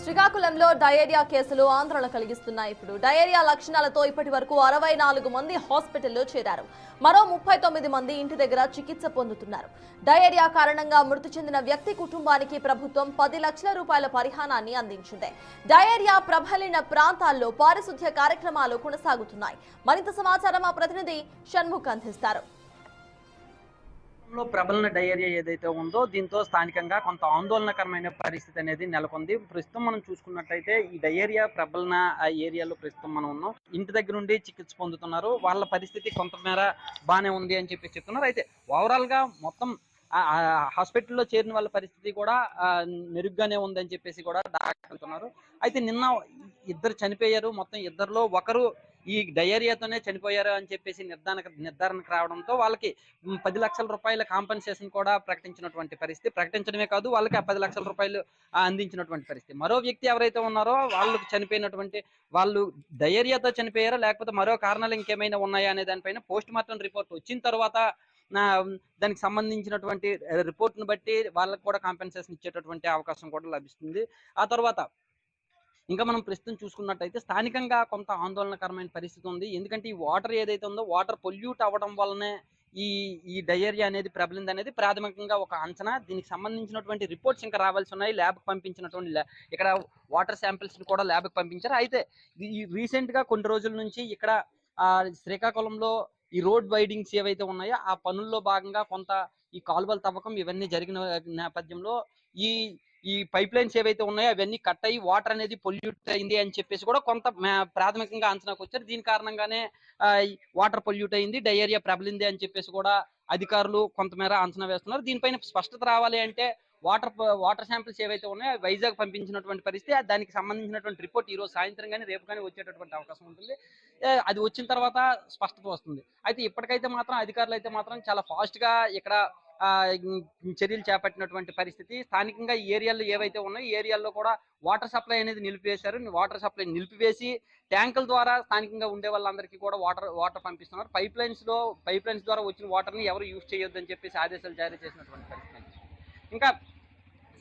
శ్రీకాకుళంలో డయేరియా కేసులు ఆందోళన కలిగిస్తున్నాయి. ఇప్పుడు డయేరియా లక్షణాలతో ఇప్పటి వరకు 64 మంది హాస్పిటల్లో చేరారు. మరో 39 మంది ఇంటి దగ్గర చికిత్స పొందుతున్నారు. డయేరియా కారణంగా మృతి చెందిన వ్యక్తి కుటుంబానికి ప్రభుత్వం 10 లక్షల రూపాయల పరిహారాన్ని అందించింది. డయేరియా ప్రబలిన ప్రాంతాల్లో పారిశుధ్య కార్యక్రమాలు కొనసాగుతున్నాయి. మరింత సమాచారం మా ప్రతినిధి షణ్ముఖ్ అందిస్తారు. ప్రబలన డయేరియా ఏదైతే ఉందో దీంతో స్థానికంగా కొంత ఆందోళనకరమైన పరిస్థితి అనేది నెలకొంది. ప్రస్తుతం మనం చూసుకున్నట్టయితే ఈ డయేరియా ప్రబలన ఏరియాలో ప్రస్తుతం మనం ఉన్నాం. ఇంటి దగ్గర నుండి చికిత్స పొందుతున్నారు. వాళ్ళ పరిస్థితి కొంతమేర బాగానే ఉంది అని చెప్పి చెప్తున్నారు. అయితే ఓవరాల్ గా మొత్తం హాస్పిటల్లో చేరిన వాళ్ళ పరిస్థితి కూడా మెరుగ్గానే ఉందని చెప్పేసి కూడా డాక్టర్లు. అయితే నిన్న ఇద్దరు చనిపోయారు. మొత్తం ఇద్దరిలో ఒకరు ఈ డయేరియాతోనే చనిపోయారు అని చెప్పేసి నిర్ధారణకు రావడంతో వాళ్ళకి 10 లక్షల రూపాయల కాంపెన్సేషన్ కూడా ప్రకటించినటువంటి పరిస్థితి. ప్రకటించడమే కాదు, వాళ్ళకి ఆ 10 లక్షల రూపాయలు అందించినటువంటి పరిస్థితి. మరో వ్యక్తి ఎవరైతే ఉన్నారో వాళ్ళకి చనిపోయినటువంటి వాళ్ళు డయేరియాతో చనిపోయారా లేకపోతే మరో కారణాలు ఇంకేమైనా ఉన్నాయా అనే దానిపైన పోస్ట్ మార్టం రిపోర్ట్ వచ్చిన తర్వాత దానికి సంబంధించినటువంటి రిపోర్ట్ను బట్టి వాళ్ళకి కూడా కాంపెన్సేషన్ ఇచ్చేటటువంటి అవకాశం కూడా లభిస్తుంది. ఆ తర్వాత ఇంకా మనం ప్రస్తుతం చూసుకున్నట్టయితే స్థానికంగా కొంత ఆందోళనకరమైన పరిస్థితి ఉంది. ఎందుకంటే ఈ వాటర్ ఏదైతే ఉందో వాటర్ పొల్యూట్ అవ్వడం వల్లనే ఈ ఈ డయేరియా అనేది ప్రబలింది అనేది ప్రాథమికంగా ఒక అంచనా. దీనికి సంబంధించినటువంటి రిపోర్ట్స్ ఇంకా రావాల్సి ఉన్నాయి. ల్యాబ్కి పంపించినటువంటి ఇక్కడ వాటర్ శాంపిల్స్ కూడా ల్యాబ్కి పంపించారు. అయితే ఈ రీసెంట్గా కొన్ని రోజుల నుంచి ఇక్కడ శ్రీకాకుళంలో ఈ రోడ్ వైడింగ్స్ ఏవైతే ఉన్నాయో ఆ పనుల్లో భాగంగా కొంత ఈ కాలువల తవ్వకం ఇవన్నీ జరిగిన నేపథ్యంలో ఈ ఈ పైప్ లైన్స్ ఏవైతే ఉన్నాయో అవన్నీ కట్ అయ్యి వాటర్ అనేది పొల్యూట్ అయింది అని చెప్పేసి కూడా కొంత ప్రాథమికంగా అంచనాకు వచ్చారు. దీని కారణంగానే వాటర్ పొల్యూట్ అయింది, డయేరియా ప్రబలింది అని చెప్పేసి కూడా అధికారులు కొంతమేర అంచనా వేస్తున్నారు. దీనిపైన స్పష్టత రావాలి అంటే వాటర్ శాంపిల్స్ ఏవైతే ఉన్నాయో వైజాగ్ పంపించినటువంటి పరిస్థితి. దానికి సంబంధించినటువంటి రిపోర్ట్ ఈ రోజు సాయంత్రం కానీ రేపు కానీ వచ్చేటటువంటి అవకాశం ఉంటుంది. అది వచ్చిన తర్వాత స్పష్టత వస్తుంది. అయితే ఇప్పటికైతే మాత్రం అధికారులు అయితే మాత్రం చాలా ఫాస్ట్ గా ఇక్కడ చర్యలు చేపట్టినటువంటి పరిస్థితి. స్థానికంగా ఈ ఏరియాలో ఏవైతే ఉన్నాయో ఈ ఏరియాల్లో కూడా వాటర్ సప్లై అనేది నిలిపివేశారు. వాటర్ సప్లై నిలిపివేసి ట్యాంకుల ద్వారా స్థానికంగా ఉండే వాళ్ళందరికీ కూడా వాటర్ పంపిస్తున్నారు. పైప్ లైన్స్ ద్వారా వచ్చిన వాటర్ని ఎవరు యూజ్ చేయొద్దని చెప్పేసి ఆదేశాలు జారీ చేసినటువంటి పరిస్థితి. ఇంకా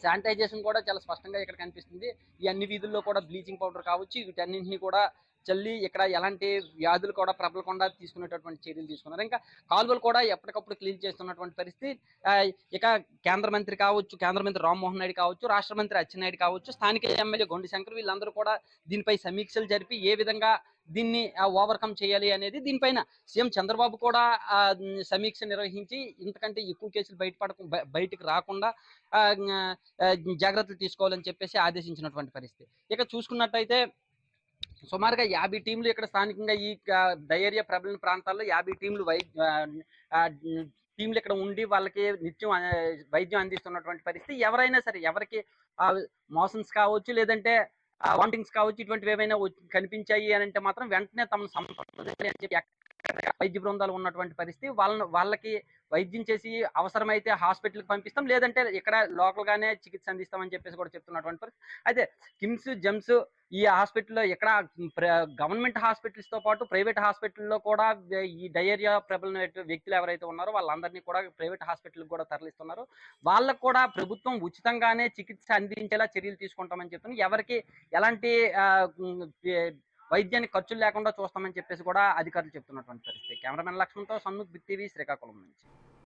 శానిటైజేషన్ కూడా చాలా స్పష్టంగా ఇక్కడ కనిపిస్తుంది. ఈ అన్ని వీధుల్లో కూడా బ్లీచింగ్ పౌడర్ కావచ్చు వీటన్నింటినీ కూడా చల్లి ఇక్కడ ఎలాంటి వ్యాధులు కూడా ప్రబలకుండా తీసుకునేటటువంటి చర్యలు తీసుకున్నారు. ఇంకా కాలువలు కూడా ఎప్పటికప్పుడు క్లీన్ చేస్తున్నటువంటి పరిస్థితి. ఇక కేంద్ర మంత్రి రామ్మోహన్ నాయుడు కావచ్చు, రాష్ట్ర మంత్రి అచ్చెన్నాయుడు కావచ్చు, స్థానిక ఎమ్మెల్యే గొండి శంకర్ వీళ్ళందరూ కూడా దీనిపై సమీక్షలు జరిపి ఏ విధంగా దీన్ని ఓవర్కమ్ చేయాలి అనేది దీనిపైన సీఎం చంద్రబాబు కూడా సమీక్ష నిర్వహించి ఇంతకంటే ఎక్కువ కేసులు బయటకు రాకుండా జాగ్రత్తలు తీసుకోవాలని చెప్పేసి ఆదేశించినటువంటి పరిస్థితి. ఇక చూసుకున్నట్టయితే సుమారుగా 50 టీంలు ఇక్కడ స్థానికంగా ఈ డయేరియా ప్రబలిన ప్రాంతాల్లో 50 టీంలు ఇక్కడ ఉండి వాళ్ళకి నిత్యం వైద్యం అందిస్తున్నటువంటి పరిస్థితి. ఎవరైనా సరే ఎవరికి మోషన్స్ కావచ్చు లేదంటే వామిటింగ్స్ కావచ్చు ఇటువంటివి ఏమైనా కనిపించాయి అని అంటే మాత్రం వెంటనే తమను సంప్రదించాలి అని చెప్పి వైద్య బృందాలు ఉన్నటువంటి పరిస్థితి. వాళ్ళకి వైద్యం చేసి అవసరమైతే హాస్పిటల్కి పంపిస్తాం, లేదంటే ఇక్కడ లోకల్ గానే చికిత్స అందిస్తామని చెప్పేసి కూడా చెప్తున్నటువంటి పరిస్థితి. అయితే కిమ్స్ జెమ్స్ ఈ హాస్పిటల్లో ఇక్కడ గవర్నమెంట్ హాస్పిటల్స్ తో పాటు ప్రైవేట్ హాస్పిటల్లో కూడా ఈ డయేరియా ప్రబలిన వ్యక్తులు ఎవరైతే ఉన్నారో వాళ్ళందరినీ కూడా ప్రైవేట్ హాస్పిటల్కి కూడా తరలిస్తున్నారు. వాళ్ళకు కూడా ప్రభుత్వం ఉచితంగానే చికిత్స అందించేలా చర్యలు తీసుకుంటామని చెప్తున్నారు. ఎవరికి ఎలాంటి వైద్యానికి ఖర్చులు లేకుండా చూస్తామని చెప్పేసి కూడా అధికారులు చెప్తున్నటువంటి పరిస్థితి. కెమెరామెన్ లక్ష్మణ్తో షణ్ముఖ్, బిగ్ టీవీ, శ్రీకాకుళం నుంచి.